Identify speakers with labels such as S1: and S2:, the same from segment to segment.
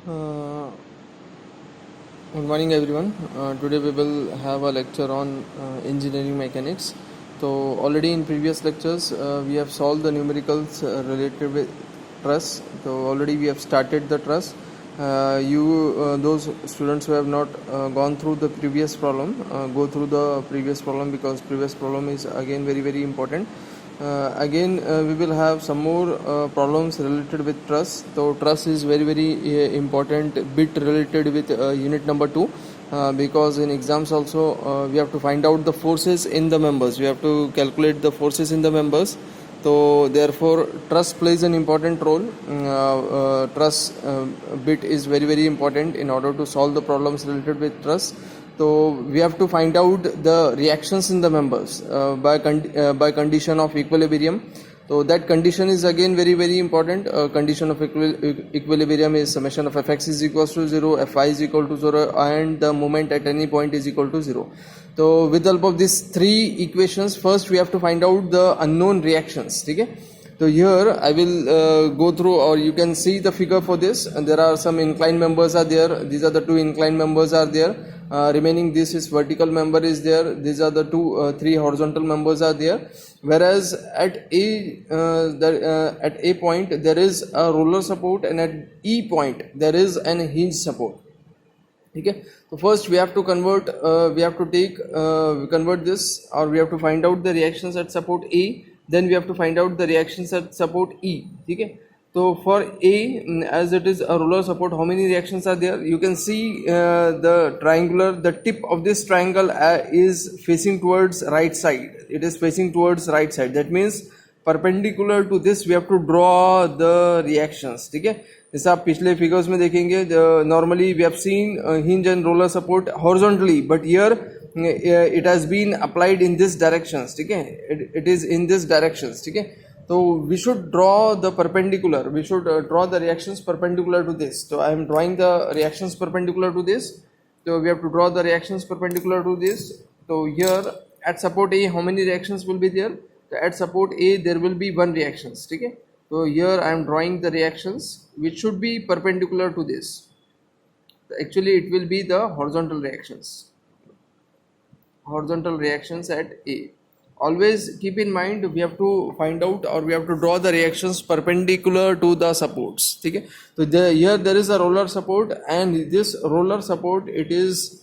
S1: Uh, Good morning, everyone. Today we will have a lecture on engineering mechanics. So already in previous lectures we have solved the numericals related with truss. So already we have started the truss. Those students who have not gone through the previous problem, go through the previous problem, because previous problem is again very important. Again we will have some more problems related with truss. So truss is very important bit related with unit number 2, because in exams also we have to find out the forces in the members. We have to calculate the forces in the members. So therefore truss plays an important role. Truss bit is very important in order to solve the problems related with truss. So we have to find out the reactions in the members by condition of equilibrium. So that condition is again very important. Condition of equilibrium is summation of fx is equals to 0, fy is equal to 0, and the moment at any point is equal to 0. So with the help of these three equations, first we have to find out the unknown reactions. Okay? So here I will go through, or you can see the figure for this, and there are some inclined members are there. These are the two inclined members are there. Remaining this is vertical member is there. These are the three horizontal members are there. Whereas at A point there is a roller support, and at E point there is an hinge support. Okay, so first we have to convert this, or we have to find out the reactions at support A, then we have to find out the reactions at support E. Okay, so for A, as it is a roller support, how many reactions are there? You can see the tip of this triangle is facing towards right side. It is facing towards right side. That means perpendicular to this we have to draw the reactions. ठीक है, जैसे आप पिछले figures में देखेंगे, normally we have seen hinge and roller support horizontally, but here it has been applied in this directions. ठीक है, it is in this directions. ठीक है, so we should draw the perpendicular, we should draw the reactions perpendicular to this. So I am drawing the reactions perpendicular to this. So we have to draw the reactions perpendicular to this. So here at support A, how many reactions will be there? So at support A there will be one reactions. Okay, so here I am drawing the reactions which should be perpendicular to this. Actually it will be the horizontal reactions at A. Always keep in mind we have to find out, or we have to draw the reactions perpendicular to the supports. Okay, so here there is a roller support, and this roller support it is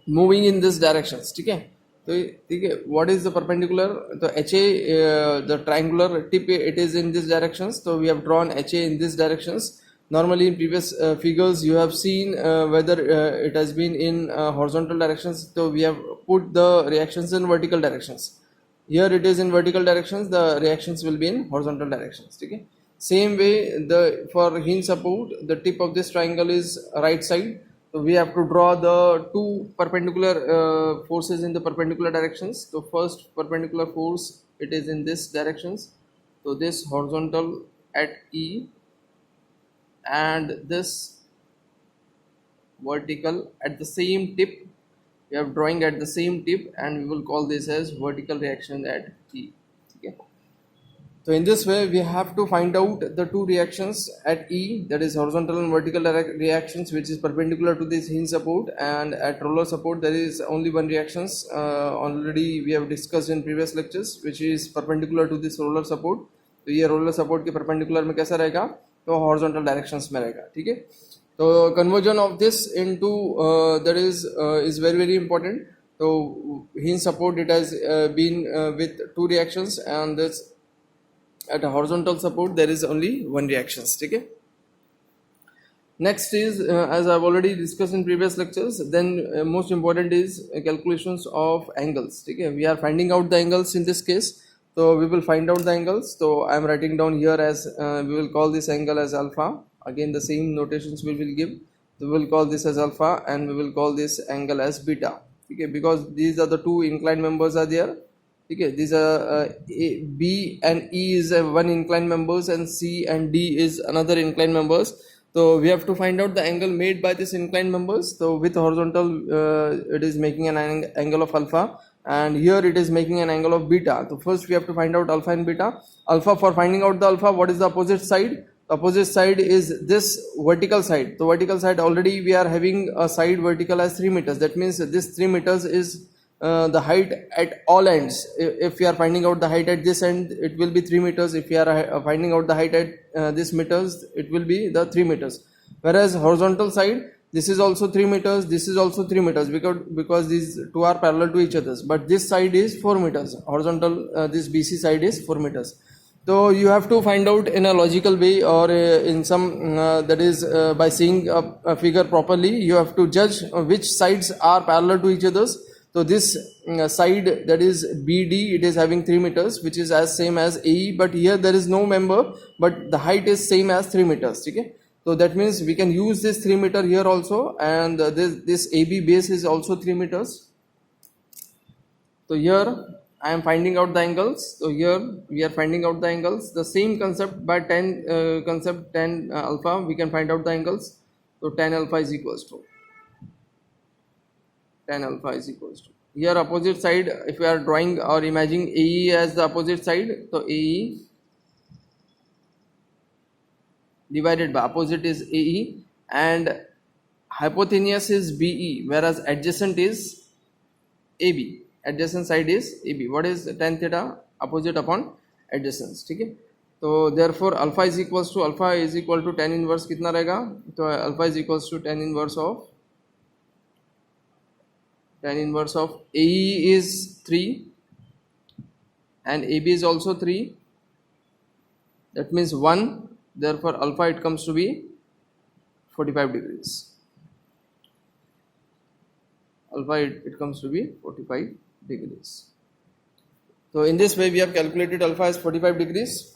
S1: moving in this directions. Okay, so what is the perpendicular? The HA, the triangular tip, it is in this directions. So we have drawn HA in this directions. Normally in previous figures you have seen whether it has been in horizontal directions. So we have put the reactions in vertical directions. Here it is in vertical directions, the reactions will be in horizontal directions. Okay, same way for hinge support, the tip of this triangle is right side. So we have to draw the two perpendicular forces in the perpendicular directions. So first perpendicular force, it is in this directions. So this horizontal at E, and this vertical at the same tip. We are drawing at the same tip, and we will call this as vertical reaction at E. Okay, so in this way we have to find out the two reactions at E, that is horizontal and vertical reactions, which is perpendicular to this hinge support, and at roller support there is only one reactions. Already we have discussed in previous lectures, which is perpendicular to this roller support. तो ये roller support के perpendicular में कैसा रहेगा? तो horizontal directions में रहेगा. ठीक है, so conversion of this into that is very important. So hinge support, it has been with two reactions, and this at a horizontal support there is only one reactions. Okay, next is as I have already discussed in previous lectures, then most important is calculations of angles. Okay, we are finding out the angles in this case. So we will find out the angles. So I am writing down here as we will call this angle as alpha. Again the same notations we will give. So we will call this as alpha, and we will call this angle as beta. Okay, because these are the two inclined members are there. Okay, these are B and E is one inclined members, and C and D is another inclined members. So we have to find out the angle made by this inclined members. So with horizontal it is making an angle of alpha, and here it is making an angle of beta. So first we have to find out alpha and beta. Alpha, for finding out the alpha, what is the opposite side? opposite side is this vertical side. So vertical side, already we are having a side vertical as 3 meters. That means this 3 meters is the height at all ends. If we are finding out the height at this end, it will be 3 meters. If we are finding out the height at this meters, it will be the 3 meters. Whereas horizontal side, this is also 3 meters, this is also 3 meters, because these two are parallel to each other. But this side is 4 meters. Horizontal, this BC side is 4 meters. So you have to find out in a logical way, or in some that is by seeing a figure properly. You have to judge which sides are parallel to each others. So this side, that is BD, it is having 3 meters, which is as same as AE, but here there is no member, but the height is same as 3 meters. Okay? So that means we can use this 3 meter here also, and this AB base is also 3 meters. So here I am finding out the angles. So here we are finding out the angles. The same concept by tan alpha, we can find out the angles. So tan alpha is equals to here opposite side. If we are drawing or imagining AE as the opposite side, so AE divided by opposite is AE, and hypotenuse is BE, whereas adjacent is AB. Adjacent side is AB. What is tan theta? Opposite upon adjacent. Okay. So therefore alpha is equal to tan inverse कितना रहेगा? तो alpha is equals to tan inverse of AE is 3 and AB is also 3. That means 1. Therefore alpha, it comes to be 45 degrees. Alpha, it comes to be 45 degrees. So in this way we have calculated alpha as 45 degrees.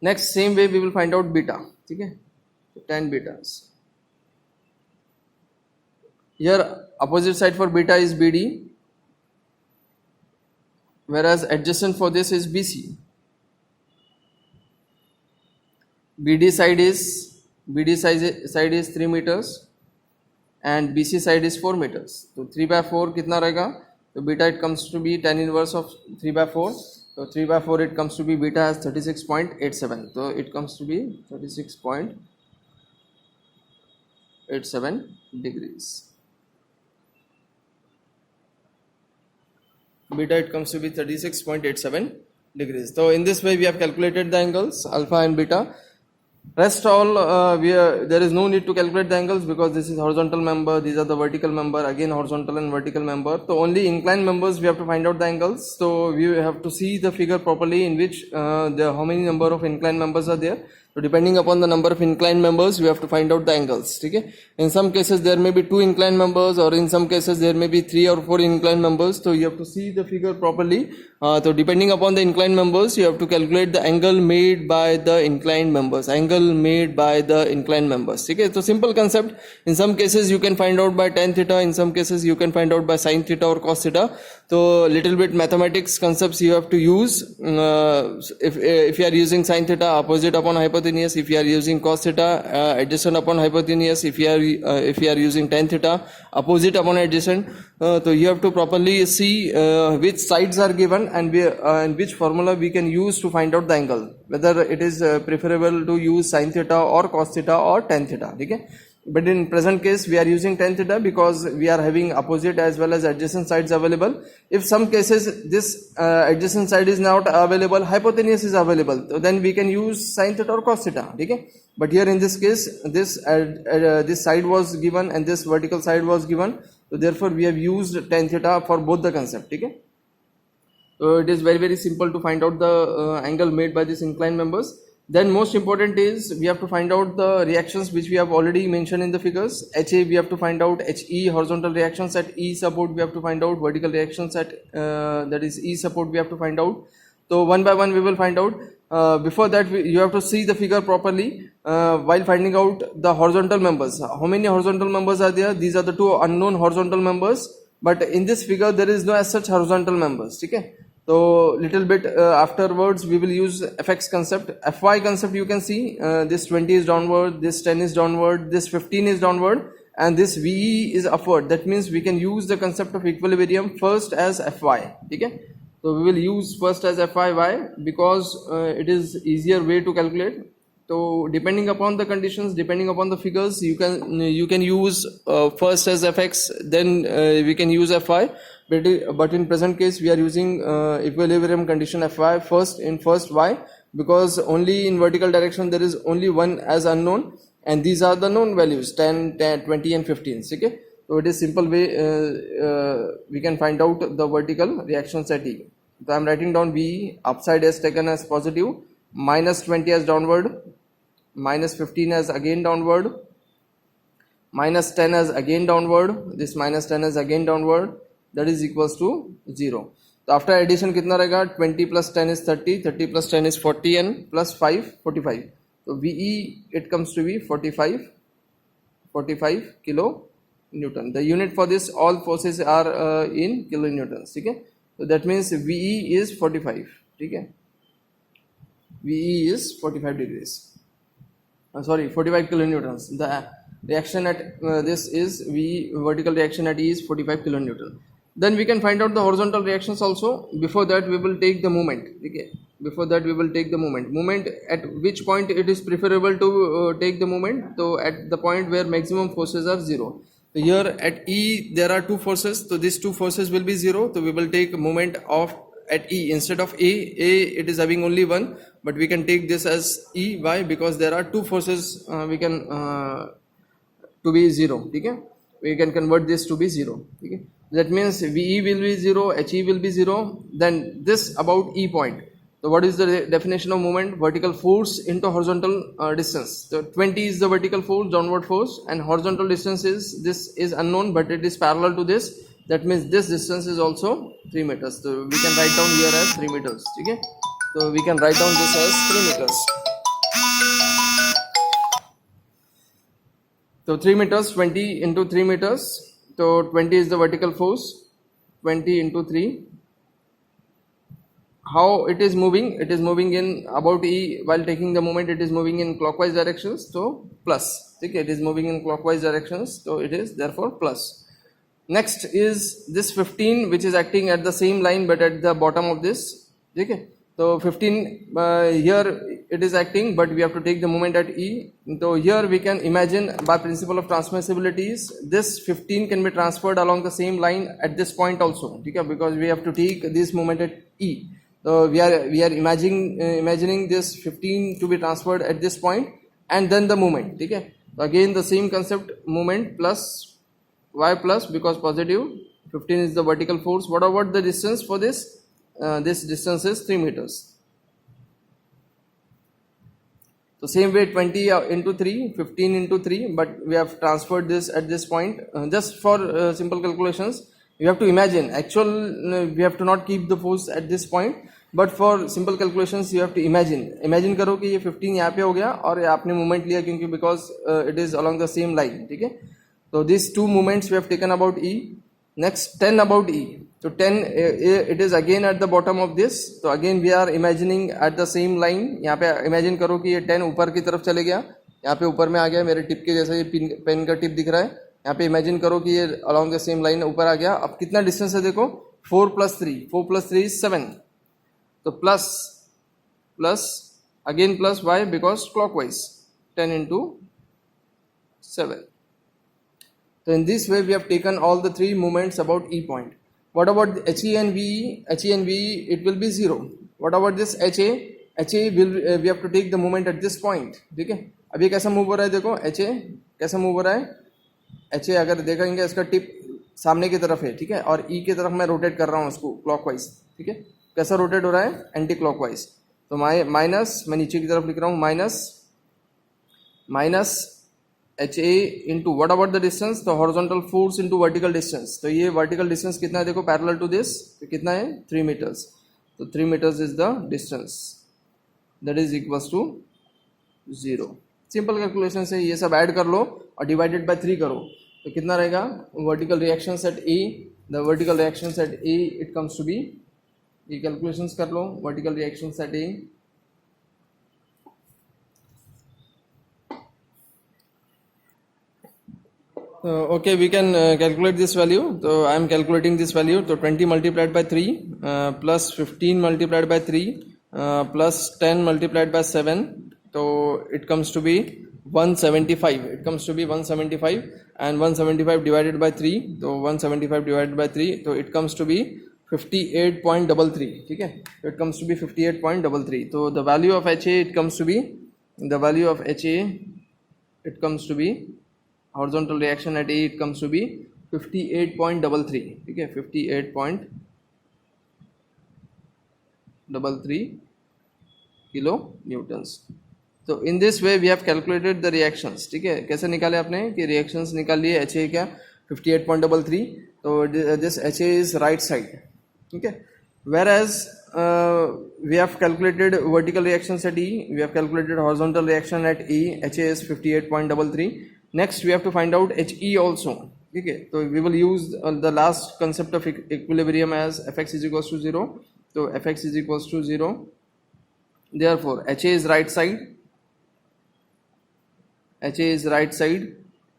S1: Next, same way we will find out beta. Okay? So tan betas. Here opposite side for beta is BD, whereas adjacent for this is BC. BD side is 3 meters and BC side is 4 meters. So 3 by 4 कितना रहेगा? So beta, it comes to be tan inverse of 3 by 4. So 3 by 4, it comes to be beta as 36.87. So it comes to be 36.87 degrees. Beta, it comes to be 36.87 degrees. So in this way we have calculated the angles alpha and beta. Rest all there is no need to calculate the angles, because this is horizontal member, these are the vertical member, again horizontal and vertical member. So only inclined members we have to find out the angles. So we have to see the figure properly, in which how many number of inclined members are there. So depending upon the number of inclined members, we have to find out the angles. Okay? In some cases there may be 2 inclined members, or in some cases there may be 3 or 4 inclined members. So you have to see the figure properly. So depending upon the inclined members, you have to calculate the angle made by the inclined members. Okay? So simple concept. In some cases you can find out by tan theta, in some cases you can find out by sin theta or cos theta. So little bit mathematics concepts you have to use. If you are using sin theta, opposite upon hypotenuse. If you are using cos theta, adjacent upon hypotenuse. If you are using tan theta, opposite upon adjacent. So you have to properly see which sides are given, and which formula we can use to find out the angle, whether it is preferable to use sin theta or cos theta or tan theta. Okay? But in present case we are using tan theta, because we are having opposite as well as adjacent sides available. If some cases this adjacent side is not available, hypotenuse is available, so then we can use sin theta or cos theta. Okay? But here in this case, this side was given and this vertical side was given, so therefore we have used tan theta for both the concept. Okay? So it is very simple to find out the angle made by these inclined members. Then most important is we have to find out the reactions which we have already mentioned in the figures. HA we have to find out, HE horizontal reactions at E support we have to find out, vertical reactions at that is E support we have to find out. So one by one we will find out. Before that you have to see the figure properly while finding out the horizontal members. How many horizontal members are there? These are the 2 unknown horizontal members, but in this figure there is no as such horizontal members. Okay? So little bit afterwards we will use fx concept. Fy concept, you can see this 20 is downward, this 10 is downward, this 15 is downward, and this ve is upward. That means we can use the concept of equilibrium first as fy. Okay? So we will use first as fy. Why? Because it is easier way to calculate. So depending upon the conditions, depending upon the figures, you can use first as fx, then we can use fy. But in present case, we are using equilibrium condition fy first in first y, because only in vertical direction there is only one as unknown, and these are the known values 10, 20 and 15. Okay, so it is simple way we can find out the vertical reactions at E. So I am writing down V upside as taken as positive, minus 20 as downward, minus 15 as again downward, minus 10 as again downward, this minus 10 as again downward, that is equals to 0. So after addition कितना रहेगा? 20 plus 10 is 30, 30 plus 10 is 40 and plus 5, 45. So VE it comes to be 45 kilo Newton. The unit for this, all forces are in kilonewtons. Okay, so that means VE is 45. Okay, VE is 45 degrees. 45 kilonewtons. The reaction at this is V, vertical reaction at E is 45 kilonewton. Then we can find out the horizontal reactions also. Before that we will take the moment. Okay, before that we will take the moment. Moment at which point it is preferable to take the moment? So at the point where maximum forces are 0. So here at E there are two forces, so these two forces will be 0. So we will take moment of at E instead of A it is having only one, but we can take this as E. Why? Because there are two forces we can to be 0. Okay, we can convert this to be 0. Okay, that means VE will be 0, HE will be 0. Then this about E point. So what is the definition of moment? Vertical force into horizontal distance. So 20 is the vertical force, downward force, and horizontal distance is, this is unknown, but it is parallel to this. That means this distance is also 3 meters. So we can write down here as 3 meters. Okay, so we can write down this as 3 meters. So 3 meters, 20 into 3 meters. So 20 is the vertical force, 20 into 3. How it is moving? It is moving in about E. While taking the moment, it is moving in clockwise directions, so plus. Okay, it is moving in clockwise directions, so it is therefore plus. Next is this 15, which is acting at the same line but at the bottom of this. Okay, so 15 here it is acting, but we have to take the moment at E. So here we can imagine by principle of transmissibilities, this 15 can be transferred along the same line at this point also. Okay, because we have to take this moment at E. So we are imagining this 15 to be transferred at this point, and then the moment. Okay, so again the same concept, moment plus y plus, because positive 15 is the vertical force. What about the distance for this? This distance is 3 meters. So same way 20 into 3, 15 into 3, but we have transferred this at this point. Just for simple calculations, you have to imagine, we have to not keep the force at this point, but for simple calculations you have to imagine करो कि ये 15 यहाँ पे हो गया और आपने moment लिया क्योंकि because it is along the same line. ठीक है, so these two moments we have taken about E. Next 10 about E. So 10 it is again at the bottom of this. So again we are imagining at the same line. यहाँ पे imagine करो कि ये 10 ऊपर की तरफ चले गया, यहाँ पे ऊपर में आ गया, मेरे टिप के जैसा ये पेन का टिप दिख रहा है. यहाँ पे imagine करो कि ये along the same line ऊपर आ गया. अब कितना distance है देखो, 4 plus 3 is 7. So plus again plus, why? Because clockwise, 10 into 7. So in this way we have taken all the three moments about E point. What about HE and VE? HE and VE, it will be 0. What about this HA? HA will we have to take the moment at this point. ठीक है, अभी कैसा move हो रहा है देखो, HA कैसा move हो रहा है. HA अगर देखेंगे इसका टिप सामने की तरफ है, ठीक है, और E की तरफ मैं रोटेट कर रहा हूँ उसको क्लॉकवाइज. ठीक है, कैसा रोटेट हो रहा है? Anti clockwise. तो माइनस, मैं नीचे की तरफ लिख रहा हूँ, minus HA into what about the distance? तो horizontal force into vertical distance. तो ये vertical distance कितना है देखो, parallel to this, तो कितना है? 3 meters. तो 3 meters is the distance. That is equals to 0. Simple calculation से ये सब ऐड कर लो और डिवाइडेड बाय 3 करो, तो कितना रहेगा? Vertical reactions at A, the vertical reactions at A it comes to be, ये कैलकुलेशंस कर लो, vertical reactions at A. Okay, we can calculate this value. So I am calculating this value. So 20 multiplied by 3 plus 15 multiplied by 3 plus 10 multiplied by 7 तो it comes to be 175. It comes to be 175 and 175 divided by 3. तो 175 divided by 3, तो it comes to be 58.33. ठीक है, it comes to be 58.33. तो the value of HA, it comes to be the value of HA, it comes to be horizontal reaction at A, it comes to be 58.33. ठीक है, 58.33 kilo newtons. तो in this way we have calculated the reactions. ठीक है, कैसे निकाले आपने कि reactions निकाल लिए. एच ए क्या 58.33, तो this H A is right side. ठीक है, whereas we have calculated vertical reactions at E, we have calculated horizontal reaction at E. H A is 58.33. Next we have to find out H E also. ठीक है, तो we will use the last concept of equilibrium as F X is equals to 0. तो F X is equals to 0. Therefore, HA is right side. HA is right side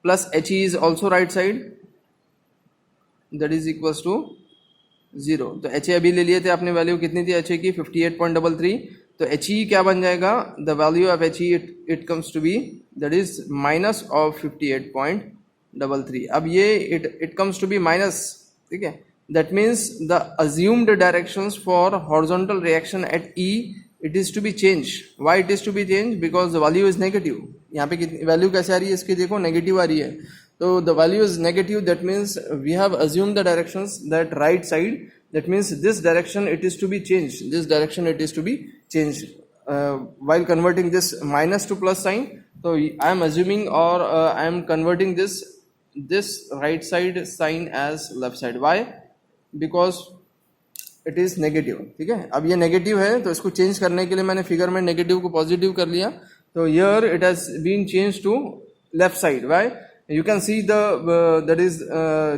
S1: plus HE is also right side. That is equals to 0. तो HA अभी ले लिए थे आपने, value कितनी थी HA की 58.33. तो HE क्या बन जाएगा, the value of HE it comes to be that is minus of 58.33. अब ये it comes to be minus. ठीक है, that means the assumed directions for horizontal reaction at E, it is to be changed. Why it is to be changed? Because the value is negative. यहाँ पे कितनी value कैसे आ रही है इसकी, देखो नेगेटिव आ रही है. तो the value is negative, that means we have assumed the directions that right side, that means this direction it is to be changed. This direction it is to be changed. While converting this minus to plus sign, so I am assuming or I am converting this right side sign as left side. Why? Because it is negative. ठीक है, अब ये negative है तो इसको change करने के लिए मैंने फिगर में नेगेटिव को पॉजिटिव कर लिया. तो here it has been change to left side. Why? You can see the that is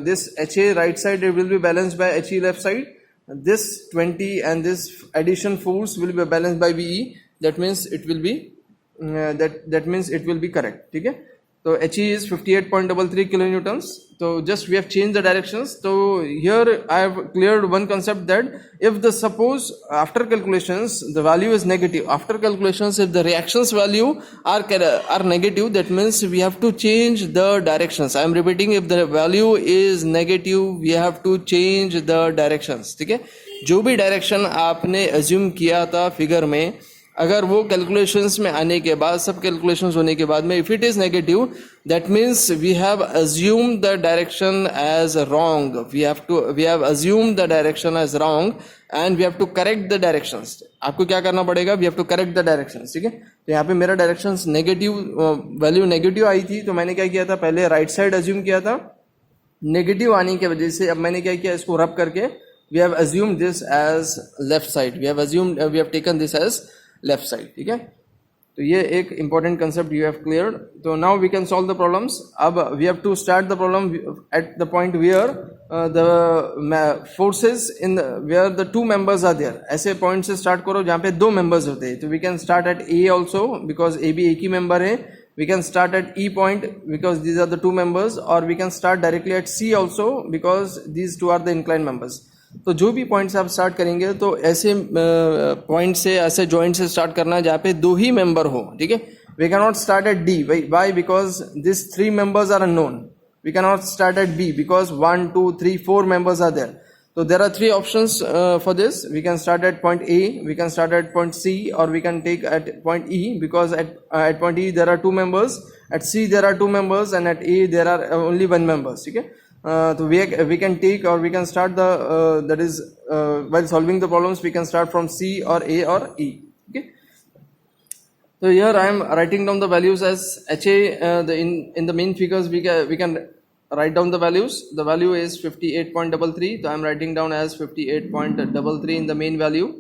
S1: this H A right side will be balanced by H E left side. This 20 and this addition force will be balanced by V E. That means it will be that means it will be correct. ठीक है, तो HE is 58.33 kilonewtons. So just we have changed the directions. So here I have cleared one concept, that if the suppose after calculations the value is negative, after calculations if the reactions value are negative, that means we have to change the directions. I am repeating, if the value is negative we have to change the directions. ठीक है, जो भी direction आपने assume किया था figure में, अगर वो कैलकुलेशंस में आने के बाद, सब कैलकुलेशंस होने के बाद में if it is negative, that means we have assumed the direction as wrong. We have assumed the direction as wrong and we have to correct the directions. आपको क्या करना पड़ेगा, we have to correct the directions. ठीक है, तो यहाँ पे मेरा डायरेक्शंस नेगेटिव, वैल्यू नेगेटिव आई थी, तो मैंने क्या किया था, पहले राइट साइड अज्यूम किया था. नेगेटिव आने की वजह से अब मैंने क्या किया, इसको रब करके we have assumed this as left side. We have taken this as left side. ठीक है, तो ये एक important concept you have cleared. तो now we can solve the problems. अब we have to start the problem at the point where the forces in where the two members are there. ऐसे point से start करो जहाँ पे दो members होते हैं. तो we can start eight A also, because A भी एक ही मेंबर है. We can start at E point because these are the two members, और we can start directly at C also because these two are the incline members. तो जो भी point से आप स्टार्ट करेंगे तो ऐसे पॉइंट से, ऐसे जॉइंट से स्टार्ट करना है जहाँ पे दो ही मेंबर हो. ठीक है, we can not start at D. Why? Because this three members are unknown. We can not start at B because 1 2 3 4 members are there. So there are three options for this. We can start at point A, we can start at point C, or we can take at point E, because at point E there are two members, at C there are two members, and at A there are only one members. Okay. So we can take, or we can start the that is while solving the problems we can start from C or A or E. Okay. So here I am writing down the values as HA. In the main figures we can write down the values. The value is 58.33. So I am writing down as 58.33 in the main value.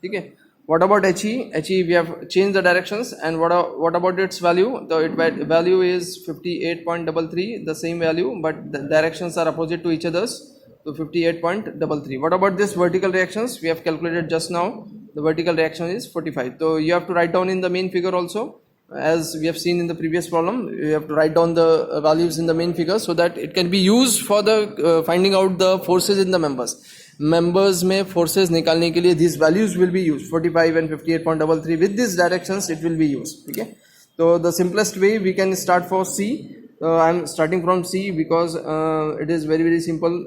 S1: Okay. What about HE? HE we have changed the directions, and what about its value? The value is 58.33, the same value, but the directions are opposite to each others. So 58.33. What about this vertical reactions? We have calculated just now. The vertical reaction is 45. So you have to write down in the main figure also. As we have seen in the previous problem, you have to write down the values in the main figure so that it can be used for the finding out the forces in the members. Members में forces निकालने के लिए this values will be use 45 and 58.33 with this directions it will be use. ठीक है, तो the simplest way we can start for C. I am starting from C because it is very very simple.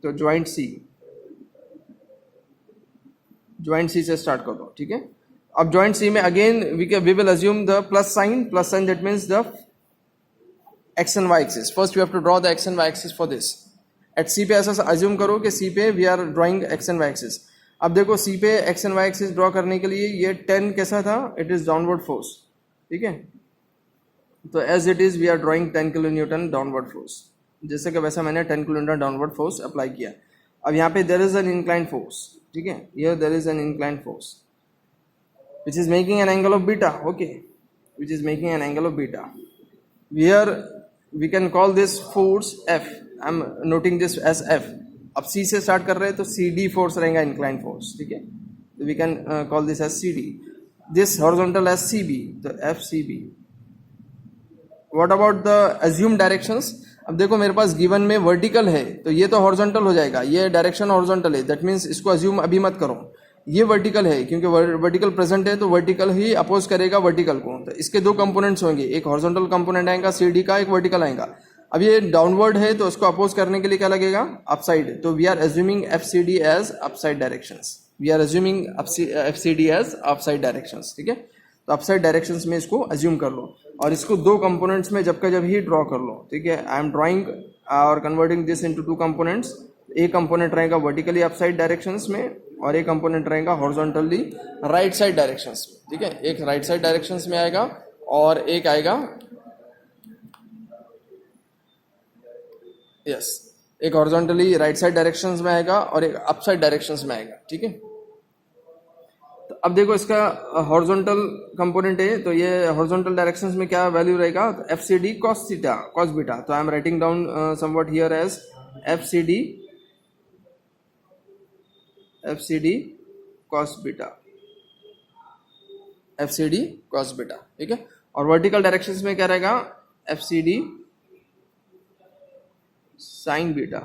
S1: तो joint C से start कर दो. ठीक है, अब ज्वाइंट सी में again we will assume the plus sign that means the x and Y axis. First we have to draw the x and Y axis for this. At C पे ऐसा assume करो कि C पे we are drawing x and Y axis. अब देखो C पे x and Y axis draw करने के लिए ये 10 कैसा था, इट इज डाउनवर्ड फोर्स. ठीक है, तो as it is we are drawing 10 kilo newton downward force. जैसे कि वैसा मैंने 10 kilo newton downward force apply किया. अब यहाँ पे there is an inclined force. ठीक है, here there is an inclined force which is making an angle of beta. Okay, which is making an angle of beta. Here we can call this force F. I am noting this as F. अब C से start कर रहे हैं तो CD force रहेगा, incline force. ठीक है, तो we can call this as CD. This horizontal as CB, तो FCB. What about the assume directions? अब देखो मेरे पास गिवन में वर्टिकल है तो ये तो हॉरिजॉन्टल हो जाएगा, ये डायरेक्शन हॉरिजॉन्टल है. दैट मीन्स इसको अज्यूम अभी मत करो. ये वर्टिकल है क्योंकि वर्टिकल प्रेजेंट है तो वर्टिकल ही अपोज करेगा वर्टिकल को. तो इसके दो कंपोनेंट्स होंगे, एक हॉरिजॉन्टल कंपोनेंट आएगा CD का, एक वर्टिकल आएगा. अब ये डाउनवर्ड है तो उसको अपोज करने के लिए क्या लगेगा, अपसाइड. तो we are assuming FCD as upside directions. We are assuming FCD as upside directions. ठीक है, तो अपसाइड डायरेक्शंस में इसको अज्यूम कर लो और इसको दो कंपोनेंट्स में जब का जब ही ड्रॉ कर लो. ठीक है, आई एम ड्रॉइंग और converting this into two components. एक कंपोनेंट रहेगा वर्टिकली अपसाइड डायरेक्शंस में और एक कंपोनेंट रहेगा हॉरिजॉन्टली राइट साइड डायरेक्शंस में. ठीक है, एक राइट साइड डायरेक्शंस में आएगा और एक आएगा एक हॉरिजॉन्टली राइट साइड डायरेक्शंस में आएगा और एक अपसाइड डायरेक्शंस में आएगा. ठीक है, तो अब देखो इसका हॉरिजॉन्टल कंपोनेंट है तो ये हॉरिजॉन्टल डायरेक्शंस में क्या वैल्यू रहेगा, तो FCD cos theta cos beta. तो I am writing down something here as FCD cos beta. ठीक है, और वर्टिकल डायरेक्शंस में क्या रहेगा, FCD sin बीटा.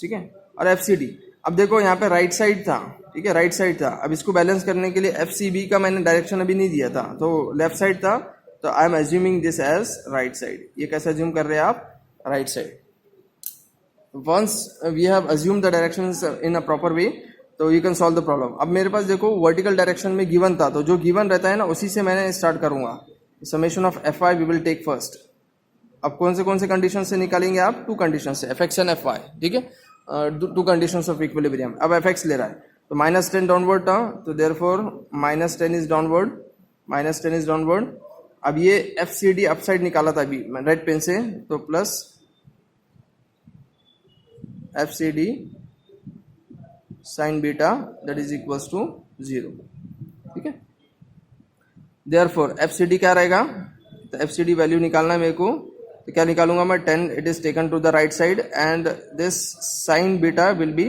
S1: ठीक है, और FCD. अब देखो यहाँ पे राइट साइड था. ठीक है, राइट साइड था. अब इसको बैलेंस करने के लिए FCB का मैंने डायरेक्शन अभी नहीं दिया था तो लेफ्ट साइड था. तो I am assuming this as right side. ये कैसे अज्यूम कर रहे हैं आप, right side. Once we have assumed the directions in a proper way, तो you can solve the problem. अब मेरे पास देखो वर्टिकल डायरेक्शन में गिवन था तो जो गिवन रहता है ना उसी से मैंने स्टार्ट करूंगा. Summation of Fy we will take first. अब कौन से कंडीशन से निकालेंगे आप, टू कंडीशन से, Fx एंड Fy. ठीक है, टू कंडीशंस ऑफ इक्विलिब्रियम. अब Fx ले रहा है तो -10 डाउनवर्ड था तो देयरफॉर -10 इज डाउनवर्ड. अब ये FCD अपसाइड निकाला था अभी रेड पेन से, तो plus FCD sin beta that is equals to 0. ठीक है, देयरफॉर FCD क्या रहेगा, तो FCD वैल्यू निकालना है मेरे को. तो क्या निकालूंगा मैं, 10 it is taken to the right side and this sin beta will be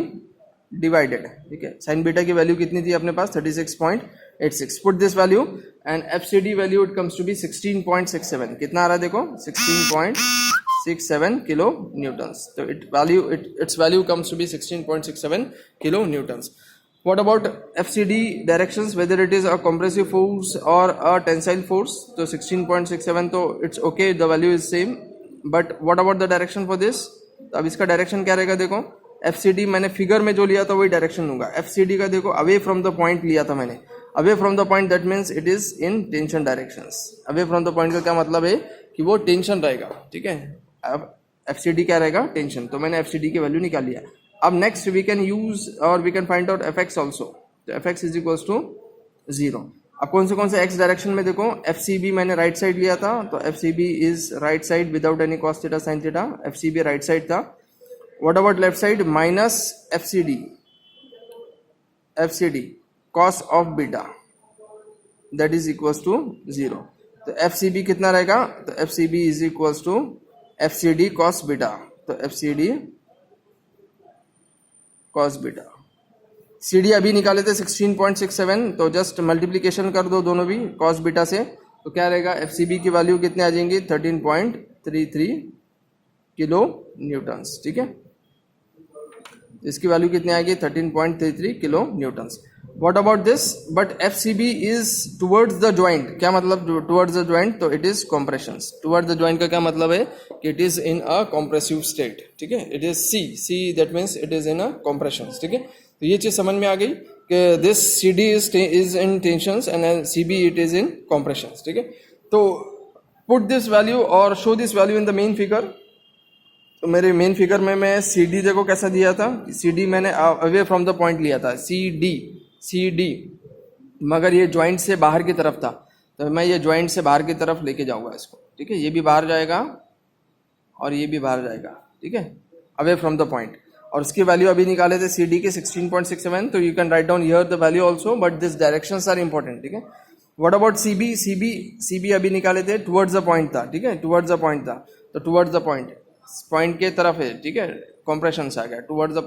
S1: divided. ठीक है, sin बीटा की वैल्यू कितनी थी अपने पास, 36.86. Put this value and FCD value it comes to be 16.67. कितना आ रहा है देखो, 16.67 किलो न्यूटन्स. तो its value comes to be 16.67 kilo newtons. What about FCD directions, whether it is a compressive force or a tensile force? तो 16.67 तो it's okay, the value is same. But what about the direction for this? तो अब इसका direction क्या रहेगा, देखो FCD मैंने figure में जो लिया था वही डायरेक्शन लूंगा. FCD का देखो अवे फ्रॉम द पॉइंट लिया था मैंने. Away from the point that means it is in tension directions. Away from the point का क्या मतलब है कि वो टेंशन रहेगा. ठीक है, अब FCD क्या रहेगा, टेंशन. तो मैंने FCD की वैल्यू निकाल लिया. अब नेक्स्ट वी कैन यूज और we can find out Fx also. तो Fx इज इक्वल्स टू 0. अब कौन से x डायरेक्शन में देखो, FCB मैंने राइट साइड लिया था तो FCB is right side without any cos theta sin theta. FCB right side था. What about left side, minus FCD cos of beta that is equals to 0. तो FCB कितना रहेगा, तो FCB is equals to FCD cos beta. तो FCD cos beta. CD अभी निकाले थे 16.67 तो जस्ट मल्टीप्लीकेशन कर दो दोनों भी cos बीटा से. तो क्या रहेगा, FCB की वैल्यू कितने आ जाएंगी, 13.33 किलो न्यूटन्स, ठीक है। इसकी वैल्यू कितनी आएगी 13.33 kilo newtons. What about this, but F C B is towards the joint, क्या मतलब टुवर्ड्स द ज्वाइंट, तो it is compressions. Towards the joint का क्या मतलब है कि it is in a compressive state, ठीक है। It is C that means it is in a compressions, ठीक है। तो ये चीज समझ में आ गई कि this C D is in tensions and C B it is in compressions, ठीक है। तो पुट दिस वैल्यू और show this value in the main figure. तो मेरे मेन फिगर में मैं सी डी देखो कैसा दिया था, सी डी मैंने अवे फ्रॉम द पॉइंट लिया था, सी डी, मगर ये ज्वाइंट से बाहर की तरफ था, तो मैं ये ज्वाइंट से बाहर की तरफ लेके जाऊंगा इसको, ठीक है। ये भी बाहर जाएगा और ये भी बाहर जाएगा, ठीक है, अवे फ्रॉम द पॉइंट। और उसकी वैल्यू अभी निकाले थे सी डी के 16.67, तो you can write down here the value also, but this directions are important, ठीक है। व्हाट अबाउट सी बी अभी निकाले थे, टुवर्ड्स द पॉइंट था, ठीक है, टुवर्ड्स द पॉइंट था, तो टुवर्ड्स द पॉइंट के तरफ है, ठीक है, compression आ गया towards the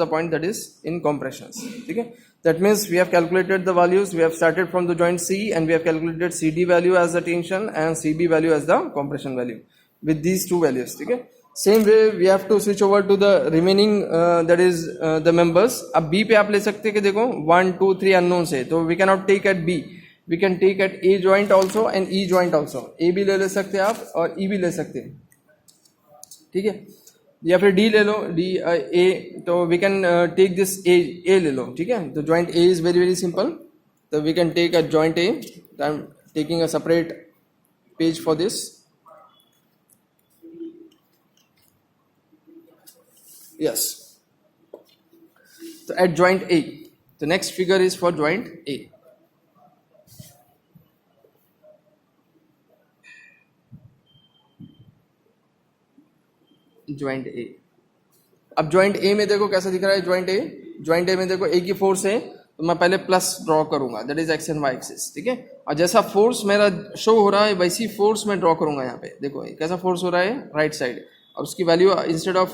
S1: point that is in compressions, ठीक है। That means we have calculated the values, we have started from the joint C and we have calculated CD value as the tension and CB value as the compression value with these two values, ठीक है। Same way we have to switch over to the remaining that is the members। अब B पे आप ले सकते हैं कि देखो 1 2 3 unknowns है, तो we cannot take at B, we can take at A joint also and E joint also। A भी ले सकते हैं आप और E भी ले सकते हैं, ठीक है, या फिर डी ले लो, डी ए, तो we can take this A ले लो, ठीक है। तो joint A is very very simple, तो we can take a joint A, I am taking a separate page for this, yes. तो at joint A, the next figure is for joint A. Joint A, अब joint ए में देखो कैसा दिख रहा है, joint ए में देखो ए की फोर्स है, तो मैं पहले प्लस ड्रॉ करूंगा, that is X and Y axis, ठीक है। और जैसा फोर्स मेरा शो हो रहा है वैसी फोर्स मैं ड्रॉ करूंगा यहाँ पे, देखो कैसा फोर्स हो रहा है राइट साइड, और उसकी value instead of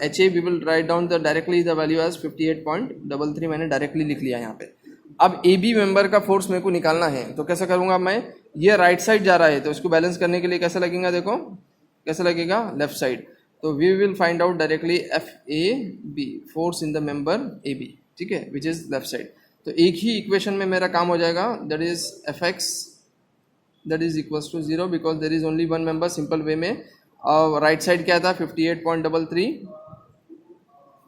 S1: H A we will write down the directly the value as 58.33, मैंने डायरेक्टली लिख लिया यहाँ पे। अब ए बी मेंबर का फोर्स मेरे को निकालना है, तो कैसा करूंगा मैं, ये राइट साइड जा रहा है, तो इसको बैलेंस करने के लिए कैसा लगेगा, देखो कैसा लगेगा, लेफ्ट साइड। तो we will find out directly F A B, force in the member A B, ठीक है, विच इज लेफ्ट साइड। तो एक ही इक्वेशन में मेरा काम हो जाएगा, that is F X that is equals to 0, because there is only one member, simple way में। और राइट साइड क्या था 58.33,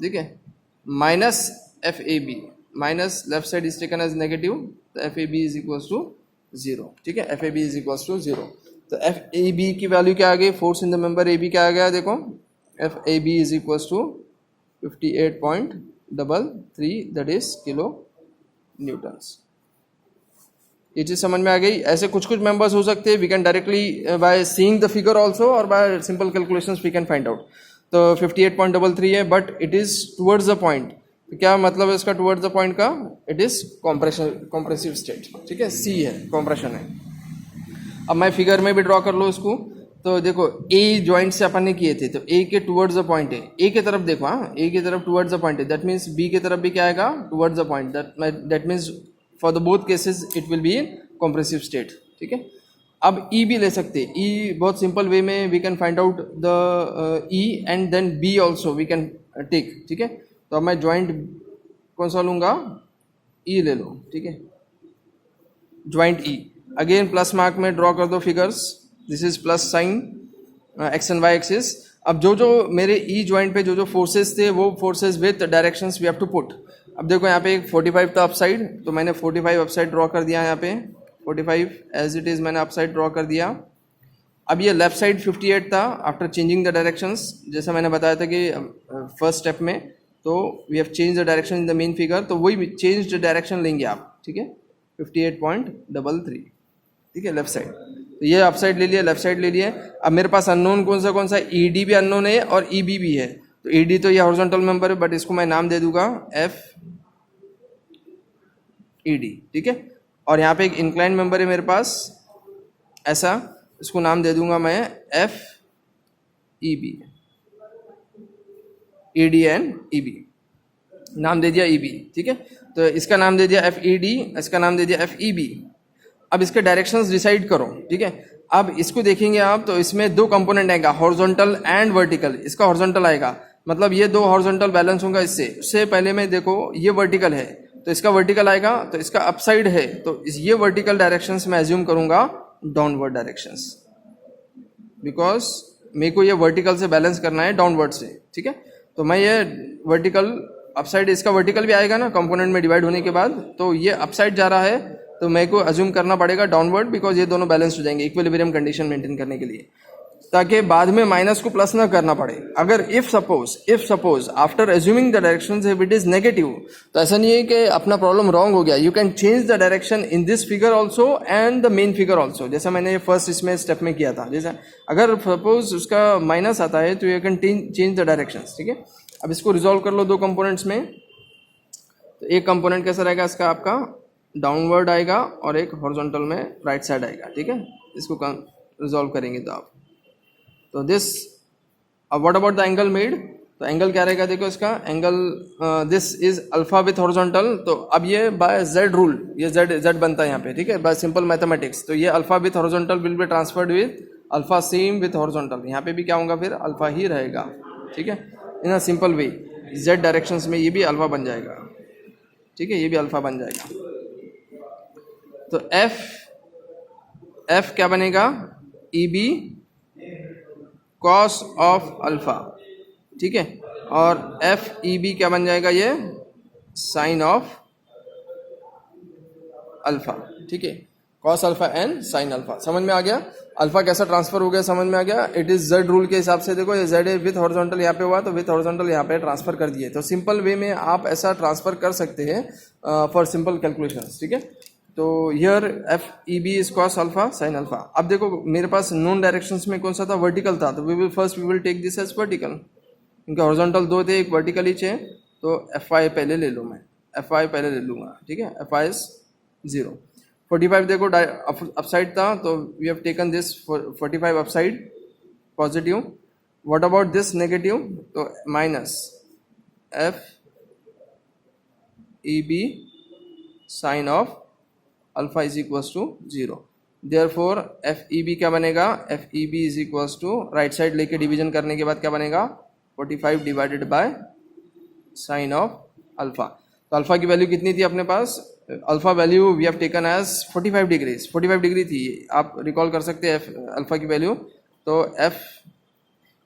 S1: ठीक है, minus F A B, minus left side is taken as negative, तो F A B is equals to 0, ठीक है, F A B is equals to 0। तो एफ ए बी की वैल्यू क्या आ गई, force in the member A B क्या आ गया, देखो F A B is equals to 58.33, that is kilo newtons. ये चीज समझ में आ गई। ऐसे कुछ कुछ मेंबर्स हो सकते हैं, we can directly by seeing the figure also और by simple calculations we can find out. तो 58.33 है, but it is towards the point, तो क्या मतलब है इसका टुवर्ड्स द पॉइंट का, इट इज कॉम्प्रेसिव स्टेट, ठीक है, सी है, कॉम्प्रेशन है। अब मैं फिगर में भी ड्रॉ कर लो इसको, तो देखो ए ज्वाइंट से अपन ने किए थे, तो ए के टुवर्ड्स द पॉइंट है, ए की तरफ देखो, हाँ ए की तरफ टुवर्ड्स द पॉइंट है, दैट मीन्स बी की तरफ भी क्या आएगा, towards the point, that means for the both cases it will be in compressive state, ठीक है। अब ई भी ले सकते हैं, ई बहुत सिंपल वे में we can find out the E and then B also we can take, ठीक है। तो अब मैं ज्वाइंट कौन सा लूंगा, ई ले लो, ठीक है, joint E. Again plus mark में ड्रॉ कर दो figures, this is plus sign X and Y axis. अब जो जो मेरे ई ज्वाइंट पे जो जो फोर्सेस थे वो forces with directions we have to put. अब देखो यहाँ पे एक 45 था अपसाइड, तो मैंने 45 अपसाइड ड्रॉ कर दिया, यहाँ पे 45 एज इट इज मैंने अपसाइड ड्रॉ कर दिया। अब ये लेफ्ट साइड 58 था आफ्टर चेंजिंग द डायरेक्शंस, जैसा मैंने बताया था कि फर्स्ट स्टेप में, तो we have change the direction in the main figure, तो वही चेंज द डायरेक्शन लेंगे आप, ठीक है, 58.33, ठीक है, लेफ्ट साइड। तो ये अप साइड ले लिया, लेफ्ट साइड ले लिया। अब मेरे पास अननोन कौन सा ई डी भी अननोन है और ई बी भी है। तो ई डी तो ये हॉरिजॉन्टल मेंबर है, बट इसको मैं नाम दे दूंगा एफ ई डी, ठीक है। और यहाँ पे एक इंक्लाइन मेंबर है मेरे पास ऐसा, इसको नाम दे दूंगा मैं F E B, E D and E B, नाम दे दिया ई बी, ठीक है। तो इसका नाम दे दिया एफ ई डी, इसका नाम दे दिया एफ ई बी। अब इसके डायरेक्शंस डिसाइड करो, ठीक है। अब इसको देखेंगे आप तो इसमें दो कंपोनेंट आएगा, हॉरिजॉन्टल एंड वर्टिकल। इसका हॉरिजॉन्टल आएगा, मतलब ये दो हॉरिजॉन्टल बैलेंस होगा इससे। उससे पहले में देखो ये वर्टिकल है तो इसका वर्टिकल आएगा, तो इसका अपसाइड है तो ये वर्टिकल डायरेक्शंस में एज्यूम करूंगा डाउनवर्ड डायरेक्शंस, बिकॉज मेरे को ये वर्टिकल से बैलेंस करना है डाउनवर्ड से, ठीक है। तो मैं ये वर्टिकल अपसाइड, इसका वर्टिकल भी आएगा ना कंपोनेंट में डिवाइड होने के बाद, तो ये अपसाइड जा रहा है तो मेरे को अज्यूम करना पड़ेगा डाउनवर्ड, बिकॉज ये दोनों बैलेंस हो जाएंगे इक्विलिब्रियम कंडीशन मेंटेन करने के लिए, ताकि बाद में माइनस को प्लस ना करना पड़े। अगर if suppose after assuming the directions if it is negative, तो ऐसा नहीं है कि अपना प्रॉब्लम रॉन्ग हो गया, you can change the direction in this figure also and the main figure also, जैसा मैंने फर्स्ट इसमें स्टेप में किया था। जैसा अगर सपोज उसका माइनस आता है तो you can change the direction, ठीक है। अब इसको रिजॉल्व कर लो दो कंपोनेंट्स में, तो एक कंपोनेंट कैसा रहेगा इसका, आपका डाउनवर्ड आएगा और एक हॉरिजॉन्टल में राइट साइड आएगा, ठीक है। इसको रिजॉल्व करेंगे तो आप, तो दिस, अब what about the angle made, तो एंगल क्या रहेगा, देखो इसका angle, this is alpha with horizontal, तो अब ये बाय जेड रूल, ये जेड बनता है यहाँ पे, ठीक है, बाय सिंपल मैथमेटिक्स। तो ये alpha with horizontal will be transferred with alpha same with horizontal, यहाँ पे भी क्या होगा फिर अल्फा ही रहेगा, ठीक है, in a simple way. Z directions में ये भी अल्फा बन जाएगा, ठीक है, ये भी अल्फा बन जाएगा। तो एफ क्या बनेगा, E B cos of alpha, ठीक है, और एफ ई बी क्या बन जाएगा, ये साइन ऑफ अल्फा, ठीक है, cos alpha and sine alpha. समझ में आ गया अल्फा कैसा ट्रांसफर हो गया, समझ में आ गया। इट इज जेड रूल के हिसाब से, देखो ये जेड विथ हॉरिजॉन्टल यहाँ पे हुआ तो विथ हॉरिजॉन्टल यहाँ पे ट्रांसफर कर दिए। तो सिंपल वे में आप ऐसा ट्रांसफर कर सकते हैं फॉर सिंपल कैलकुलेशंस, ठीक है। तो here F E B is cos alpha sine alpha. अब देखो मेरे पास नॉन डायरेक्शंस में कौन सा था, वर्टिकल था, तो we will take this as vertical, क्योंकि हॉरिजॉन्टल दो थे, एक वर्टिकल ही है, तो एफ आई पहले ले लूँ मैं, एफ आई पहले ले लूँगा, ठीक है, एफ आई इज 0। 45 देखो अपसाइड था, तो we have taken this 45 upside positive. What about this negative, तो minus F E B sine of alpha is equals to 0। Therefore F E B क्या बनेगा, F E B is equals to, right side लेके division करने के बाद क्या बनेगा, 45 divided by sine of alpha. तो अल्फा की वैल्यू कितनी थी अपने पास, alpha value we have taken as 45 degrees, 45 degree थी, आप रिकॉल कर सकते हैं अल्फा की वैल्यू। तो एफ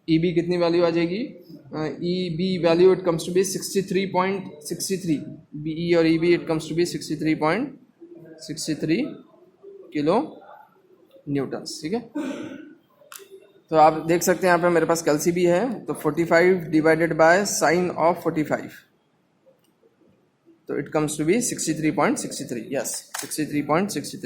S1: ई बी कितनी वैल्यू आ जाएगी, E B value it comes to be 63.63, B E और E B it comes to be 63.63 kilo newtons, ठीक है। तो आप देख सकते हैं यहाँ पे मेरे पास कैल्सी भी है, तो 45 डिवाइडेड बाय साइन ऑफ 45, तो it comes to be 63.63, yes 63.63।